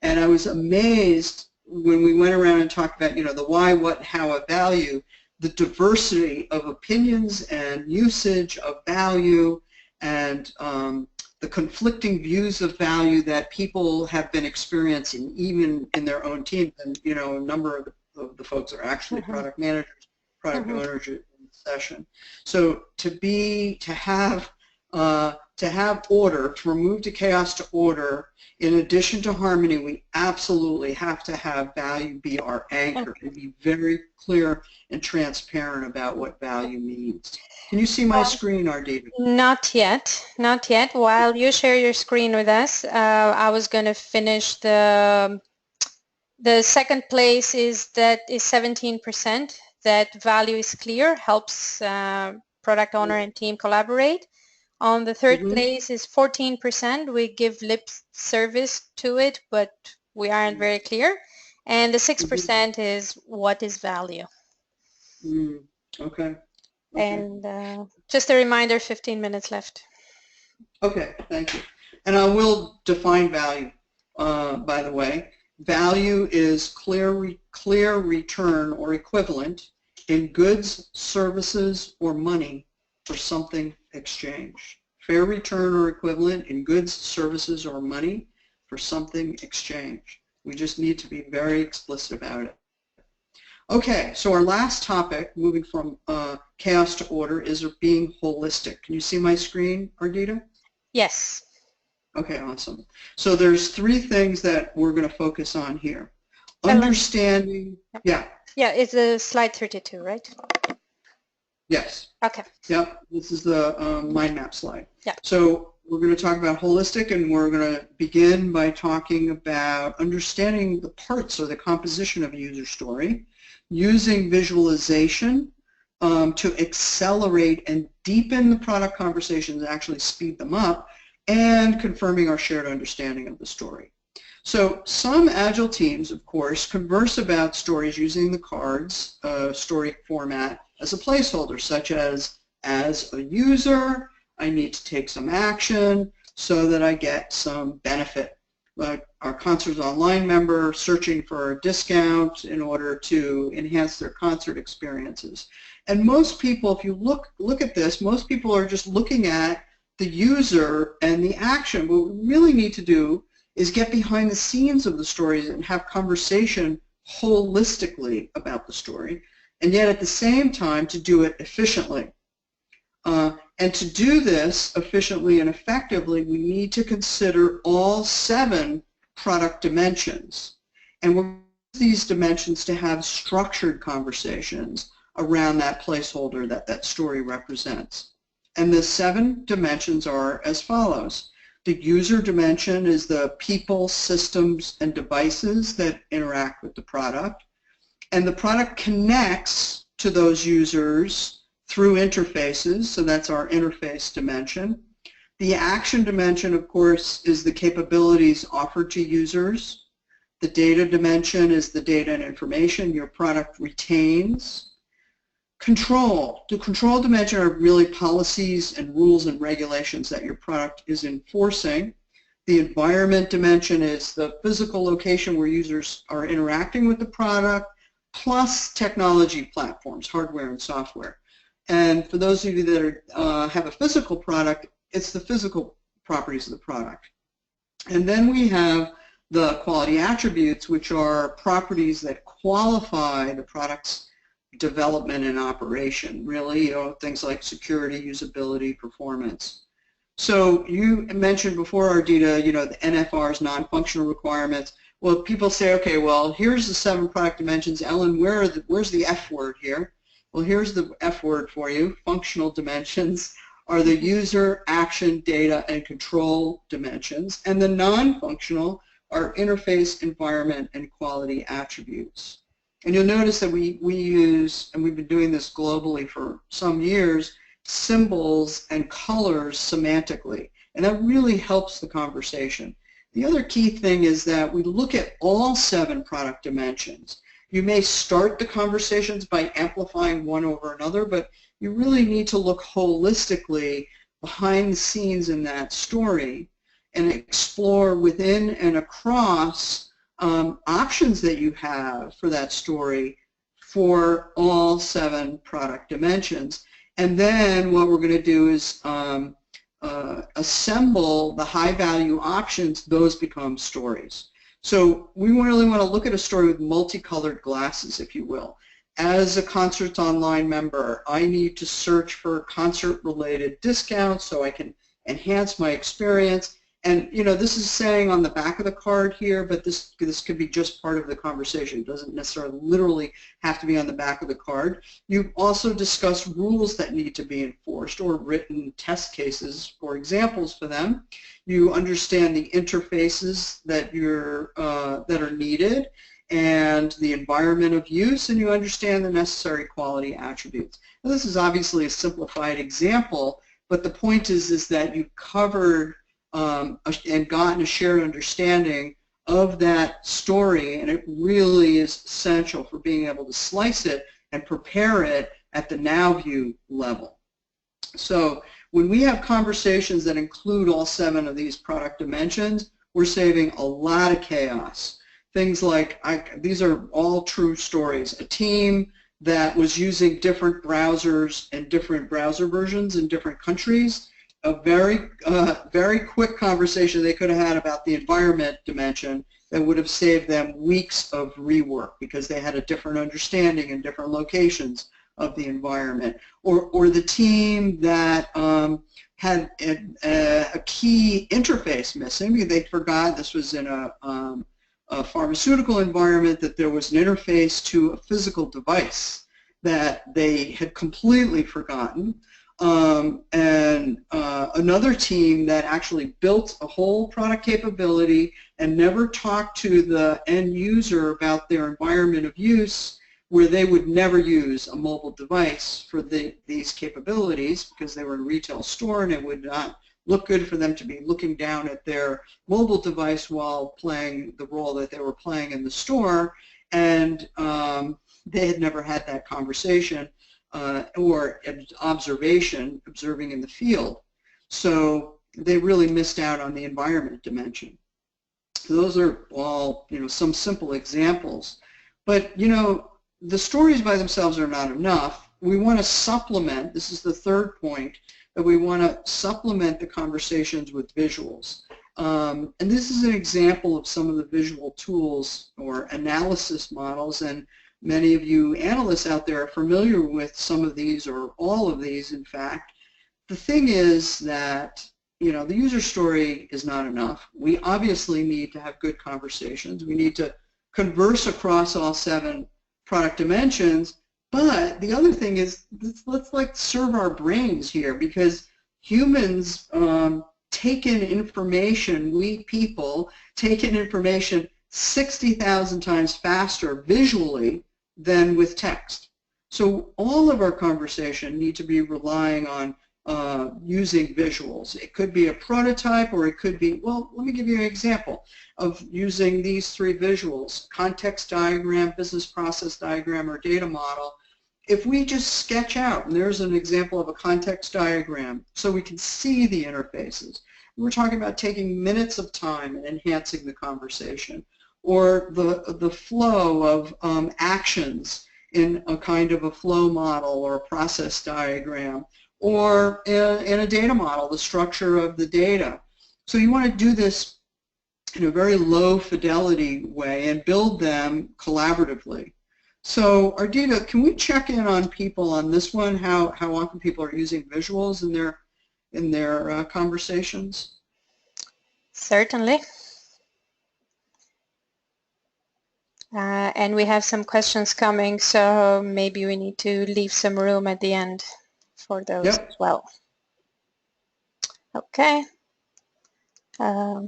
and I was amazed when we went around and talked about, you know, the why, what, how of value, the diversity of opinions and usage of value, and the conflicting views of value that people have been experiencing even in their own teams. And, you know, a number of the folks are actually product managers, product owners in the session. So to have to have order, to remove the chaos to order, in addition to harmony, we absolutely have to have value be our anchor and be very clear and transparent about what value means. Can you see my screen, Ardita? Not yet, not yet. While you share your screen with us, I was going to finish the second place is 17%. That value is clear, helps product owner and team collaborate. On the third place is 14%. We give lip service to it, but we aren't very clear. And the 6% is what is value. Okay. And just a reminder, 15 minutes left. Okay, thank you. And I will define value, by the way. Value is clear return or equivalent in goods, services, or money for something exchanged. Fair return or equivalent in goods, services, or money for something exchanged. We just need to be very explicit about it. Okay, so our last topic, moving from chaos to order, is being holistic. Can you see my screen, Ardita? Yes. Okay, awesome. So there's three things that we're going to focus on here. Understanding, yeah. Yeah, it's slide 32, right? Yes. Okay. Yep, this is the mind map slide. Yeah. So we're going to talk about holistic, and we're going to begin by talking about understanding the parts or the composition of a user story, using visualization to accelerate and deepen the product conversations and actually speed them up, and confirming our shared understanding of the story. So some Agile teams, of course, converse about stories using the cards story format as a placeholder, such as a user, I need to take some action so that I get some benefit. Like our Concerts Online member searching for a discount in order to enhance their concert experiences. And most people, if you look at this, most people are just looking at the user and the action. What we really need to do is get behind the scenes of the stories and have conversation holistically about the story, and yet at the same time to do it efficiently. And to do this efficiently and effectively, we need to consider all 7 product dimensions. And we'll use these dimensions to have structured conversations around that placeholder that story represents. And the 7 dimensions are as follows. The user dimension is the people, systems, and devices that interact with the product. And the product connects to those users through interfaces, so that's our interface dimension. The action dimension, of course, is the capabilities offered to users. The data dimension is the data and information your product retains. Control. The control dimension are really policies and rules and regulations that your product is enforcing. The environment dimension is the physical location where users are interacting with the product, plus technology platforms, hardware and software. And for those of you that have a physical product, it's the physical properties of the product. And then we have the quality attributes, which are properties that qualify the product's development and operation, really, things like security, usability, performance. So you mentioned before, Ardita, the NFR's non-functional requirements. Well, people say, okay, well, here's the 7 product dimensions. Ellen, where's the F word here? Well, here's the F word for you. Functional dimensions are the user, action, data, and control dimensions. And the non-functional are interface, environment, and quality attributes. And you'll notice that we use, and we've been doing this globally for some years, symbols and colors semantically. And that really helps the conversation. The other key thing is that we look at all 7 product dimensions. You may start the conversations by amplifying one over another, but you really need to look holistically behind the scenes in that story and explore within and across options that you have for that story for all 7 product dimensions. And then what we're going to do is assemble the high-value options. Those become stories. So we really want to look at a story with multicolored glasses, if you will. As a Concerts Online member, I need to search for concert-related discounts so I can enhance my experience. And, you know, this is saying on the back of the card here, but this could be just part of the conversation. It doesn't necessarily literally have to be on the back of the card. You also discuss rules that need to be enforced or written test cases or examples for them. You understand the interfaces that that are needed and the environment of use, and you understand the necessary quality attributes. Now, this is obviously a simplified example, but the point is that you've covered and gotten a shared understanding of that story, and it really is essential for being able to slice it and prepare it at the now view level. So when we have conversations that include all 7 of these product dimensions, we're saving a lot of chaos. Things like, these are all true stories. A team that was using different browsers and different browser versions in different countries, a very quick conversation they could have had about the environment dimension that would have saved them weeks of rework because they had a different understanding in different locations of the environment. Or the team that had a key interface missing because they forgot, this was in a pharmaceutical environment, that there was an interface to a physical device that they had completely forgotten. Another team that actually built a whole product capability and never talked to the end user about their environment of use, where they would never use a mobile device for these capabilities because they were in a retail store and it would not look good for them to be looking down at their mobile device while playing the role that they were playing in the store, and they had never had that conversation or observing in the field. So they really missed out on the environment dimension. So those are all, you know, some simple examples. But, you know, the stories by themselves are not enough. We want to supplement, this is the third point, that we want to supplement the conversations with visuals. And this is an example of some of the visual tools or analysis models, and many of you analysts out there are familiar with some of these or all of these, in fact. The thing is that, you know, the user story is not enough. We obviously need to have good conversations. We need to converse across all 7 product dimensions, but the other thing is, let's like serve our brains here, because humans take in information, we people take in information 60,000 times faster visually than with text. So all of our conversation need to be relying on using visuals. It could be a prototype, or it could be, well, let me give you an example of using these 3 visuals: context diagram, business process diagram, or data model. If we just sketch out, and there's an example of a context diagram, so we can see the interfaces. We're talking about taking minutes of time and enhancing the conversation, or the flow of actions in a kind of a flow model or a process diagram, or in a data model, the structure of the data. So you want to do this in a very low fidelity way and build them collaboratively. So Ardita, can we check in on people on this one, how often people are using visuals in their conversations? Certainly. And we have some questions coming, so maybe we need to leave some room at the end for those as well. Okay. Our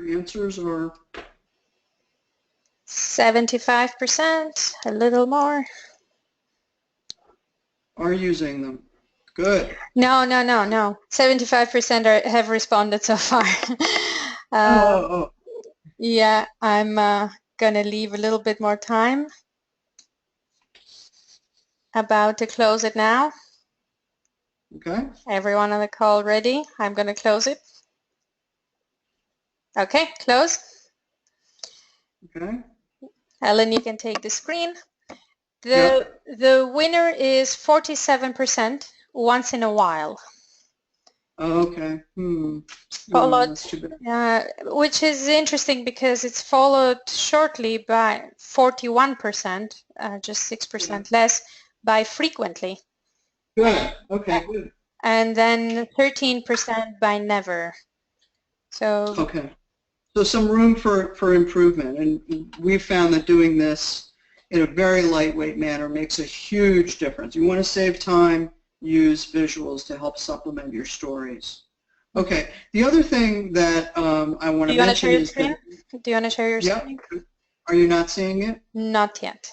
answers are 75%, a little more. Are using them. Good. No. 75% have responded so far. Yeah, I'm going to leave a little bit more time. About to close it now. Okay. Everyone on the call ready? I'm going to close it. Okay, close. Okay. Ellen, you can take the screen. The winner is 47%, once in a while. Okay. Followed, that's too bad. which is interesting because it's followed shortly by 41%, just 6% less, by frequently. Good. Okay, good. and then 13% by never. So Okay. So some room for improvement, and we've found that doing this in a very lightweight manner makes a huge difference. You want to save time, use visuals to help supplement your stories. Okay, the other thing that I want do to you want to share mention your is screen? that, Do you want to share your yep, screen? are you not seeing it? Not yet.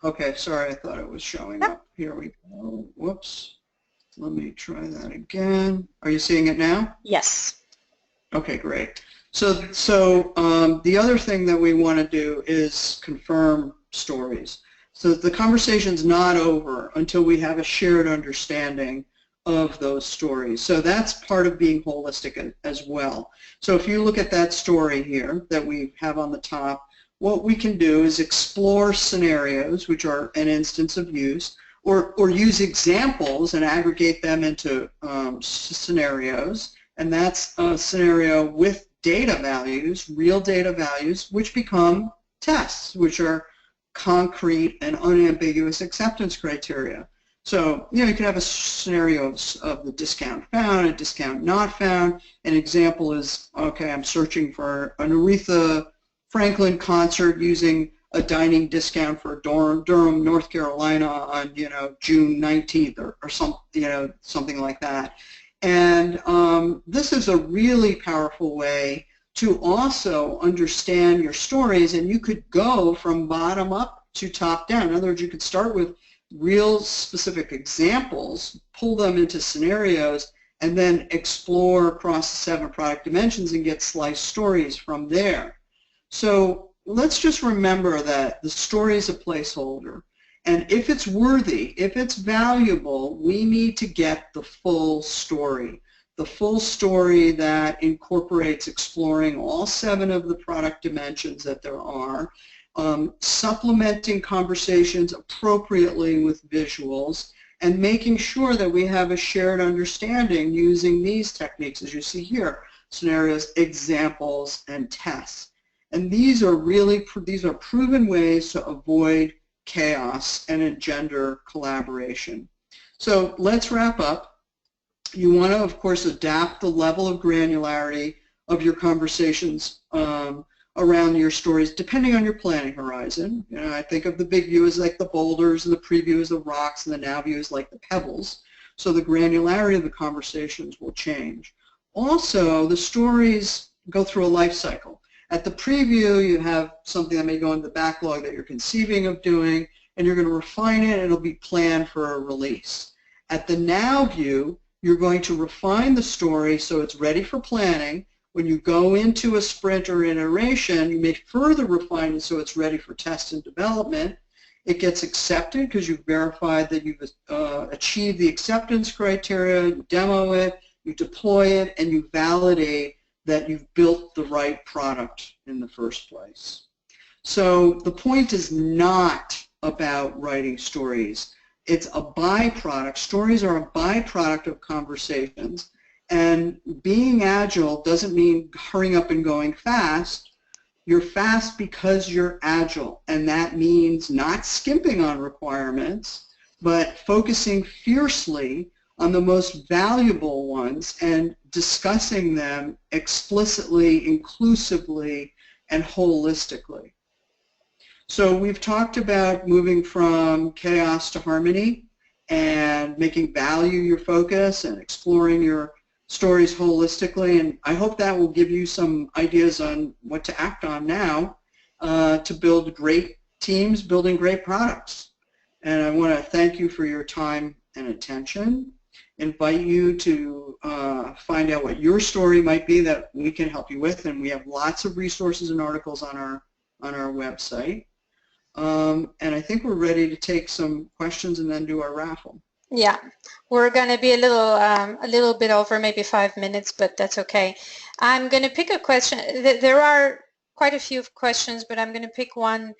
Okay, sorry, I thought it was showing Yep. up. Here we go. Whoops. Let me try that again. Are you seeing it now? Yes. Okay, great. So the other thing that we want to do is confirm stories. So the conversation's not over until we have a shared understanding of those stories. So that's part of being holistic as well. So if you look at that story here that we have on the top, what we can do is explore scenarios, which are an instance of use, or use examples and aggregate them into scenarios. And that's a scenario with data values, real data values, which become tests, which are concrete and unambiguous acceptance criteria. So, you know, you can have a scenario of the discount found, a discount not found. An example is, okay, I'm searching for an Aretha Franklin concert using a dining discount for Durham, North Carolina on, you know, June 19th or something like that. And this is a really powerful way to also understand your stories, and you could go from bottom up to top down. In other words, you could start with real specific examples, pull them into scenarios, and then explore across the 7 product dimensions and get sliced stories from there. So let's just remember that the story is a placeholder. And if it's worthy, if it's valuable, we need to get the full story that incorporates exploring all 7 of the product dimensions that there are, supplementing conversations appropriately with visuals, and making sure that we have a shared understanding using these techniques, as you see here, scenarios, examples, and tests. And these are proven ways to avoid chaos and engender collaboration. So let's wrap up. You want to, of course, adapt the level of granularity of your conversations around your stories depending on your planning horizon. You know, I think of the big view as like the boulders, and the preview as the rocks, and the now view is like the pebbles. So the granularity of the conversations will change. Also, the stories go through a life cycle. At the preview, you have something that may go in the backlog that you're conceiving of doing, and you're going to refine it, and it'll be planned for a release. At the now view, you're going to refine the story so it's ready for planning. When you go into a sprint or iteration, you may further refine it so it's ready for test and development. It gets accepted because you've verified that you've achieved the acceptance criteria, you demo it, you deploy it, and you validate that you've built the right product in the first place. So the point is not about writing stories. It's a byproduct. Stories are a byproduct of conversations, and being agile doesn't mean hurrying up and going fast. You're fast because you're agile, and that means not skimping on requirements, but focusing fiercely on the most valuable ones and discussing them explicitly, inclusively, and holistically. So we've talked about moving from chaos to harmony and making value your focus and exploring your stories holistically, and I hope that will give you some ideas on what to act on now to build great teams building great products. And I want to thank you for your time and attention. Invite you to find out what your story might be that we can help you with, and we have lots of resources and articles on our website. And I think we're ready to take some questions and then do our raffle. Yeah, we're going to be a little bit over, maybe 5 minutes, but that's okay. I'm going to pick a question. There are quite a few questions, but I'm going to pick one.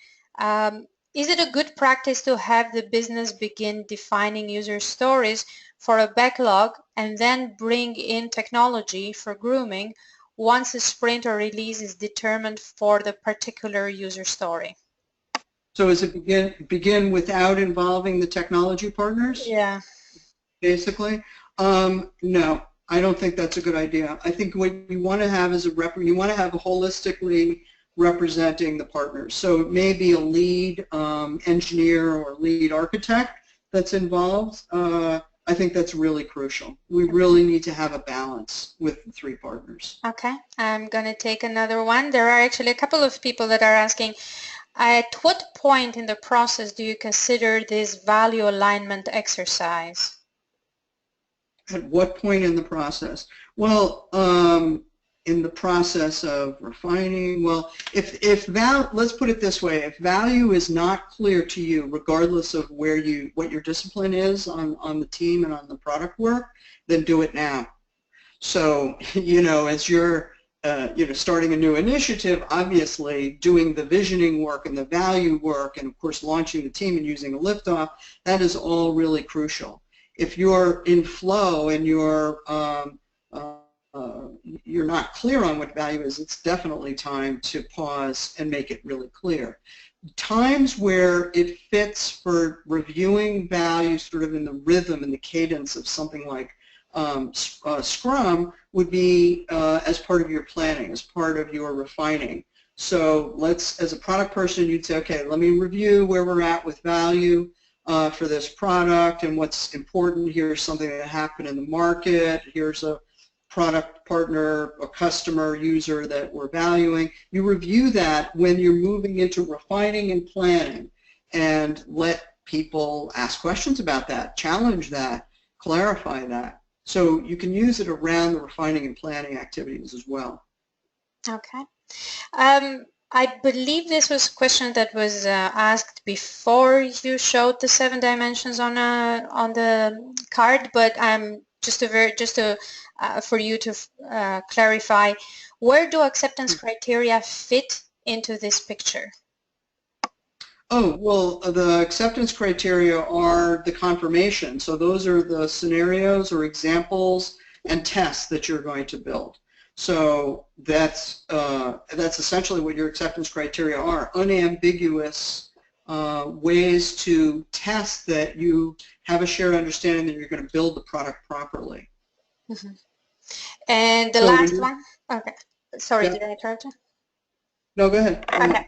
Is it a good practice to have the business begin defining user stories for a backlog and then bring in technology for grooming once a sprint or release is determined for the particular user story? So is it begin without involving the technology partners? Yeah. Basically. No, I don't think that's a good idea. I think what you want to have is you want to have a holistically representing the partners. So it may be a lead engineer or lead architect that's involved. I think that's really crucial. We really need to have a balance with the three partners. Okay, I'm going to take another one. There are actually a couple of people that are asking, at what point in the process do you consider this value alignment exercise? At what point in the process? Well, in the process of refining, well, let's put it this way, if value is not clear to you, regardless of what your discipline is on the team and on the product work, then do it now. So, as you're starting a new initiative, obviously doing the visioning work and the value work and, of course, launching the team and using a liftoff, that is all really crucial. If you're in flow and you're not clear on what value is, it's definitely time to pause and make it really clear. Times where it fits for reviewing value sort of in the rhythm and the cadence of something like Scrum would be as part of your planning, as part of your refining. So as a product person, you'd say, okay, let me review where we're at with value for this product and what's important. Here's something that happened in the market. Here's a product partner, a customer, user that we're valuing. You review that when you're moving into refining and planning, and let people ask questions about that, challenge that, clarify that. So you can use it around the refining and planning activities as well. Okay. I believe this was a question that was asked before you showed the 7 dimensions on the card, but for you to clarify, where do acceptance criteria fit into this picture? Oh, well, the acceptance criteria are the confirmation. So those are the scenarios or examples and tests that you're going to build. So that's essentially what your acceptance criteria are, unambiguous ways to test that you have a shared understanding that you're going to build the product properly. Mm-hmm. And the last one, okay, sorry, yeah. Did I interrupt you? No, go ahead. Okay.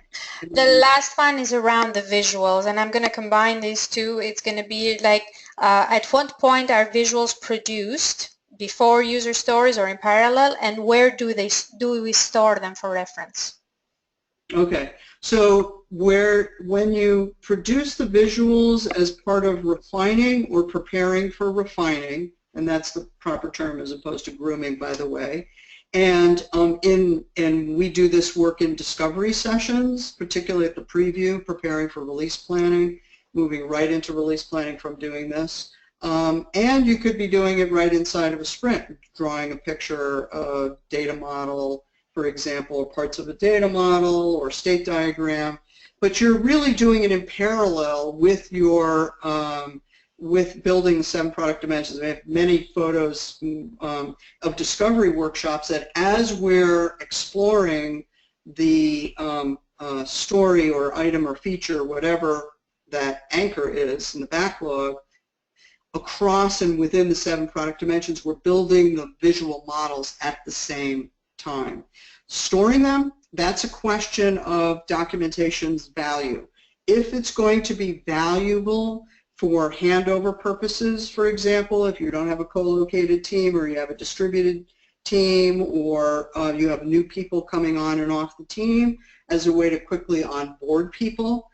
The last one is around the visuals, and I'm going to combine these two. It's going to be like, at what point are visuals produced, before user stories or in parallel, and where do we store them for reference? Okay, so when you produce the visuals as part of refining or preparing for refining, and that's the proper term as opposed to grooming, by the way, and we do this work in discovery sessions, particularly at the preview, preparing for release planning, moving right into release planning from doing this. And you could be doing it right inside of a sprint, drawing a picture, a data model, for example, or parts of a data model or state diagram. But you're really doing it in parallel with your with building the 7 product dimensions. I have many photos of discovery workshops that as we're exploring the story or item or feature, whatever that anchor is in the backlog, across and within the 7 product dimensions, we're building the visual models at the same time. Storing them, that's a question of documentation's value. If it's going to be valuable for handover purposes, for example, if you don't have a co-located team or you have a distributed team or you have new people coming on and off the team as a way to quickly onboard people,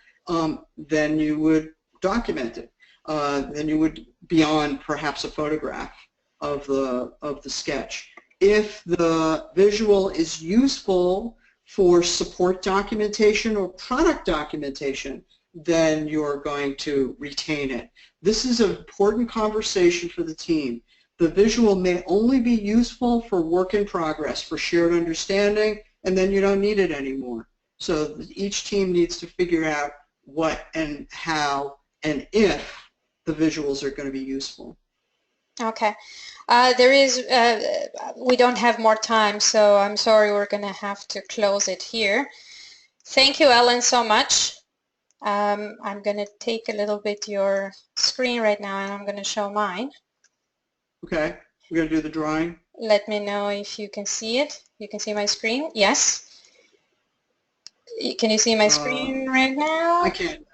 then you would document it. Then you would beyond perhaps a photograph of the sketch. If the visual is useful for support documentation or product documentation, then you're going to retain it. This is an important conversation for the team. The visual may only be useful for work in progress, for shared understanding, and then you don't need it anymore. So each team needs to figure out what and how and if the visuals are going to be useful. Okay. We don't have more time, so I'm sorry, we're going to have to close it here. Thank you, Ellen, so much. I'm going to take a little bit your screen right now, and I'm going to show mine. Okay, we're going to do the drawing. Let me know if you can see it. You can see my screen? Yes. Can you see my screen right now? I can.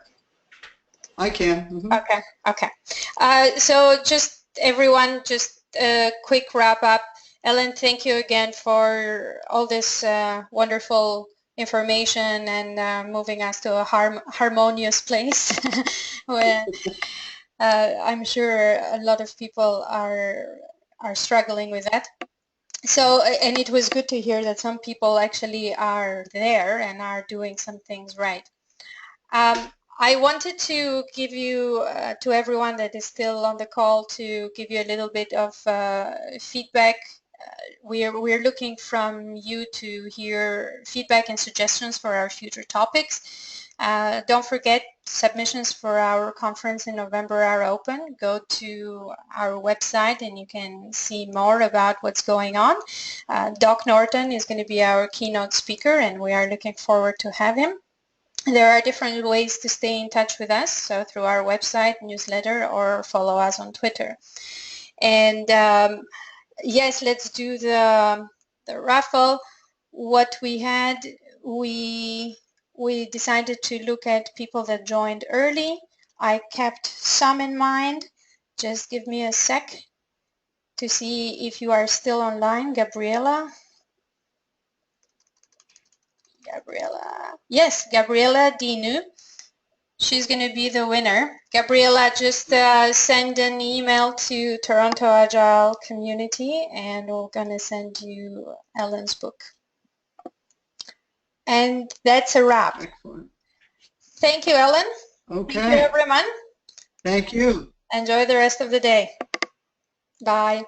I can. Mm-hmm. Okay, okay. So just everyone, just a quick wrap up. Ellen, thank you again for all this wonderful information and moving us to a harmonious place. Where, I'm sure a lot of people are struggling with that. So, and it was good to hear that some people actually are there and are doing some things right. I wanted to give you, to everyone that is still on the call, to give you a little bit of feedback. We're looking from you to hear feedback and suggestions for our future topics. Don't forget, submissions for our conference in November are open. Go to our website and you can see more about what's going on. Doc Norton is going to be our keynote speaker and we are looking forward to have him. There are different ways to stay in touch with us, so through our website, newsletter, or follow us on Twitter. And yes, let's do the raffle. What we had, we decided to look at people that joined early. I kept some in mind. Just give me a sec to see if you are still online. Gabriela. Yes, Gabriela Dinu. She's going to be the winner. Gabriela, just send an email to Toronto Agile Community and we're going to send you Ellen's book. And that's a wrap. Excellent. Thank you, Ellen. Okay. Thank you, everyone. Thank you. Enjoy the rest of the day. Bye.